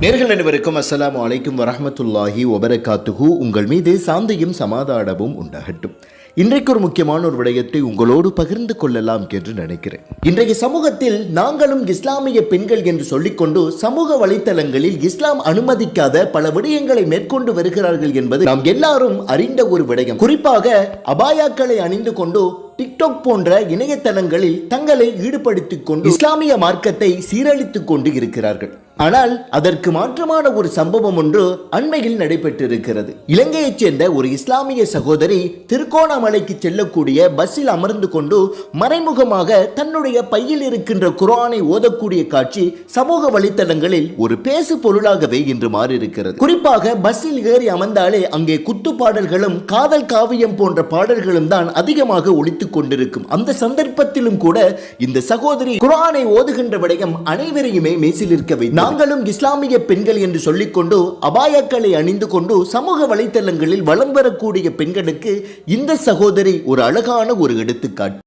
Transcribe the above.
நேர்கள் அனைவருக்கும் அஸ்ஸலாமு அலைக்கும் வரஹ்மத்துல்லாஹி வபரகாத்துஹு. உங்கள் மீது சாந்தியும் சமாதானமும் உண்டாகட்டும். இன்றைக்கு ஒரு முக்கியமான ஒரு விடயத்தை உங்களோடு பகிர்ந்து கொள்ளலாம் என்று நினைக்கிறேன். இன்றைய சமூகத்தில் நாங்களும் இஸ்லாமிய பெண்கள் என்று சொல்லிக்கொண்டு சமூக வலைத்தளங்களில் இஸ்லாம் அனுமதிக்காத பல விடயங்களை மேற்கொண்டு வருகிறார்கள் என்பது நாம் எல்லாரும் அறிந்த ஒரு விடயம். குறிப்பாக அபாயாக்களை அணிந்து கொண்டு டிக்டாக் போன்ற இணையதளங்களில் தங்களை ஈடுபடுத்திக் கொண்டு இஸ்லாமிய மார்க்கத்தை சீரழித்துக் கொண்டு இருக்கிறார்கள். ஆனால் அதற்கு மாற்றமான ஒரு சம்பவம் ஒன்று அண்மையில் நடைபெற்றிருக்கிறது. இலங்கையைச் சேர்ந்த ஒரு இஸ்லாமிய சகோதரி திருகோணமலைக்கு செல்லக்கூடிய பஸ்ஸில் அமர்ந்து கொண்டு மறைமுகமாக தன்னுடைய பையில் இருக்கின்ற குர்ஆனை ஓதக்கூடிய காட்சி சமூக வலைத்தளங்களில் ஒரு பேசு பொருளாகவே இன்று மாறியிருக்கிறது. குறிப்பாக பஸ்ஸில் ஏறி அமர்ந்தாலே அங்கே குத்து பாடல்களும் காதல் காவியம் போன்ற பாடல்களும் தான் அதிகமாக ஒலித்துக் கொண்டிருக்கும். அந்த சந்தர்ப்பத்திலும் கூட இந்த சகோதரி குர்ஆனை ஓதுகின்ற விடயம் அனைவரையுமே மெய்சிலிருக்க வைத்தது. நாங்களும் இஸ்லாமிய பெண்கள் என்று சொல்லிக்கொண்டு அபாயக்களை அணிந்து கொண்டு சமூக வலைத்தளங்களில் வலம் வரக்கூடிய பெண்களுக்கு இந்த சகோதரி ஒரு அழகான ஒரு எடுத்துக்காட்டு.